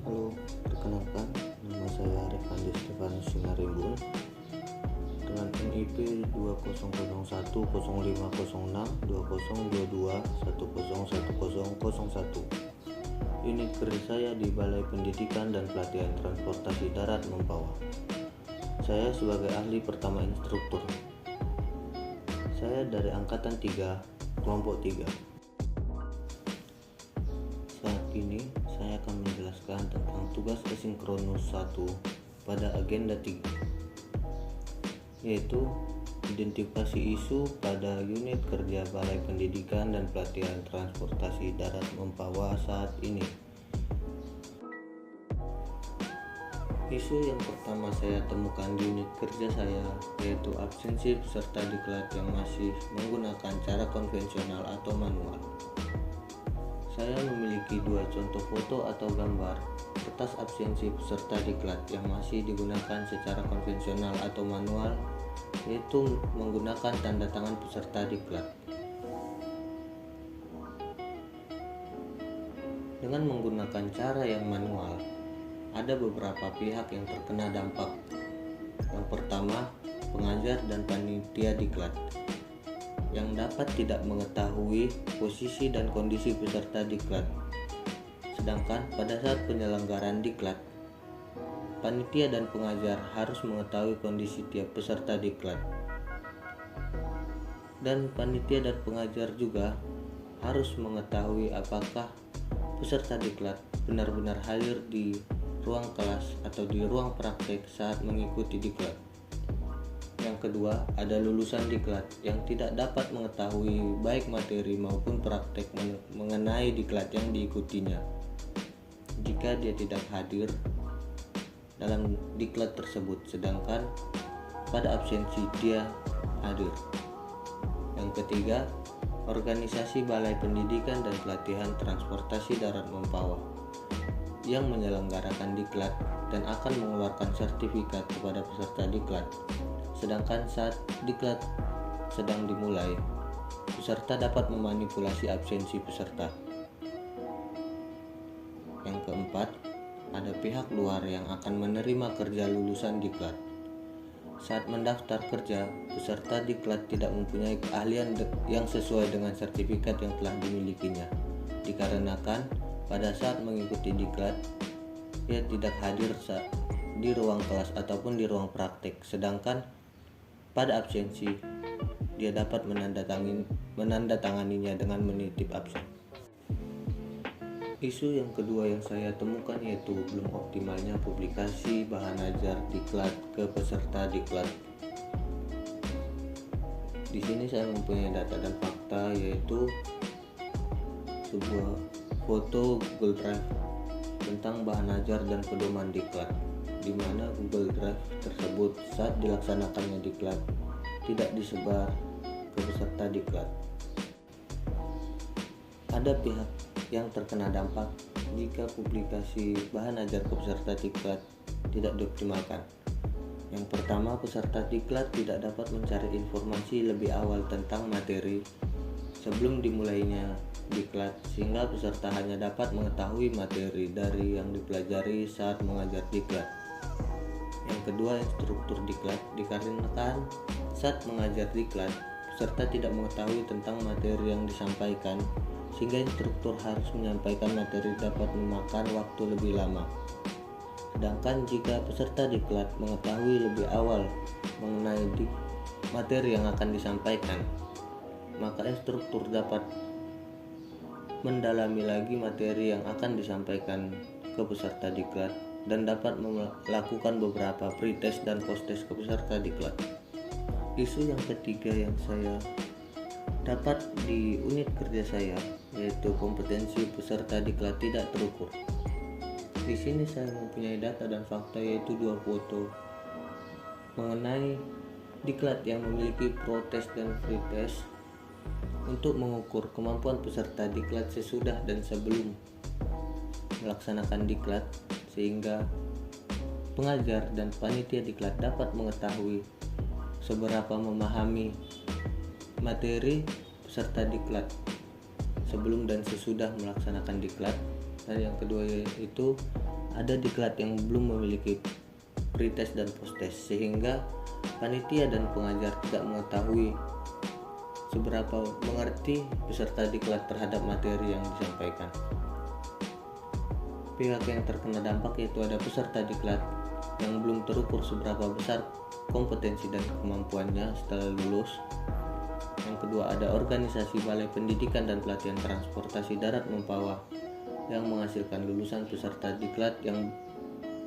Halo, perkenalkan, nama saya Revandi Stefanus Singarimbun dengan NIP 20050620221001. Unit kerja saya di Balai Pendidikan dan Pelatihan Transportasi Darat Mempawah. Saya sebagai ahli pertama instruktur. Saya dari Angkatan 3, Kelompok 3. Saat ini saya akan menjelaskan tentang tugas asinkronus 1 pada agenda 3, yaitu identifikasi isu pada unit kerja Balai Pendidikan dan Pelatihan Transportasi Darat Mempawah saat ini. Isu yang pertama saya temukan di unit kerja saya yaitu absensi peserta diklat yang masih menggunakan cara konvensional atau manual. Saya memiliki dua contoh foto atau gambar kertas absensi peserta diklat yang masih digunakan secara konvensional atau manual, yaitu menggunakan tanda tangan peserta diklat. Dengan menggunakan cara yang manual, ada beberapa pihak yang terkena dampak. Yang pertama, pengajar dan panitia diklat yang dapat tidak mengetahui posisi dan kondisi peserta diklat. Sedangkan pada saat penyelenggaraan diklat, panitia dan pengajar harus mengetahui kondisi tiap peserta diklat. Dan panitia dan pengajar juga harus mengetahui apakah peserta diklat benar-benar hadir di ruang kelas atau di ruang praktek saat mengikuti diklat. Yang kedua, ada lulusan diklat yang tidak dapat mengetahui baik materi maupun praktek mengenai diklat yang diikutinya jika dia tidak hadir dalam diklat tersebut, sedangkan pada absensi dia hadir. Yang ketiga, organisasi Balai Pendidikan dan Pelatihan Transportasi Darat Mempawah yang menyelenggarakan diklat dan akan mengeluarkan sertifikat kepada peserta diklat. Sedangkan saat diklat sedang dimulai, peserta dapat memanipulasi absensi peserta. Yang keempat, ada pihak luar yang akan menerima kerja lulusan diklat. Saat mendaftar kerja, peserta diklat tidak mempunyai keahlian yang sesuai dengan sertifikat yang telah dimilikinya, dikarenakan pada saat mengikuti diklat, ia tidak hadir di ruang kelas ataupun di ruang praktek, sedangkan pada absensi dia dapat menandatanganinya dengan menitip absen. Isu yang kedua yang saya temukan yaitu belum optimalnya publikasi bahan ajar diklat ke peserta diklat. Di sini saya mempunyai data dan fakta, yaitu sebuah foto Google Drive tentang bahan ajar dan pedoman diklat, di mana Google Drive tersebut saat dilaksanakannya diklat tidak disebar ke peserta diklat. Ada pihak yang terkena dampak jika publikasi bahan ajar ke peserta diklat tidak dioptimalkan. Yang pertama, peserta diklat tidak dapat mencari informasi lebih awal tentang materi sebelum dimulainya diklat, sehingga peserta hanya dapat mengetahui materi dari yang dipelajari saat mengajar diklat. Yang kedua, instruktur diklat, dikarenakan saat mengajar diklat, peserta tidak mengetahui tentang materi yang disampaikan, sehingga instruktur harus menyampaikan materi dapat memakan waktu lebih lama. Sedangkan jika peserta diklat mengetahui lebih awal mengenai materi yang akan disampaikan, maka instruktur dapat mendalami lagi materi yang akan disampaikan ke peserta diklat dan dapat melakukan beberapa pretest dan posttest ke peserta diklat. Isu yang ketiga yang saya dapat di unit kerja saya yaitu kompetensi peserta diklat tidak terukur. Di sini saya mempunyai data dan fakta yaitu dua foto mengenai diklat yang memiliki protest dan pretest untuk mengukur kemampuan peserta diklat sesudah dan sebelum melaksanakan diklat, sehingga pengajar dan panitia diklat dapat mengetahui seberapa memahami materi peserta diklat sebelum dan sesudah melaksanakan diklat. Dan yang kedua itu ada diklat yang belum memiliki pretest dan posttest, sehingga panitia dan pengajar tidak mengetahui seberapa mengerti peserta diklat terhadap materi yang disampaikan. Pihak yang terkena dampak yaitu ada peserta diklat yang belum terukur seberapa besar kompetensi dan kemampuannya setelah lulus. Yang kedua ada organisasi Balai Pendidikan dan Pelatihan Transportasi Darat Mempawah yang menghasilkan lulusan peserta diklat yang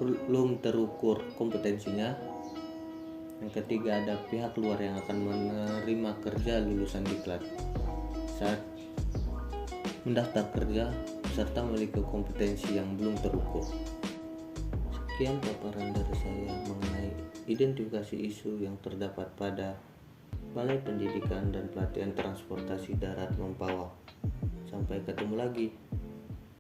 belum terukur kompetensinya. Yang ketiga ada pihak luar yang akan menerima kerja lulusan diklat. Saat mendaftar kerja, peserta memiliki kompetensi yang belum terukur. Sekian paparan dari saya mengenai identifikasi isu yang terdapat pada Balai Pendidikan dan Pelatihan Transportasi Darat Mempawah. Sampai ketemu lagi.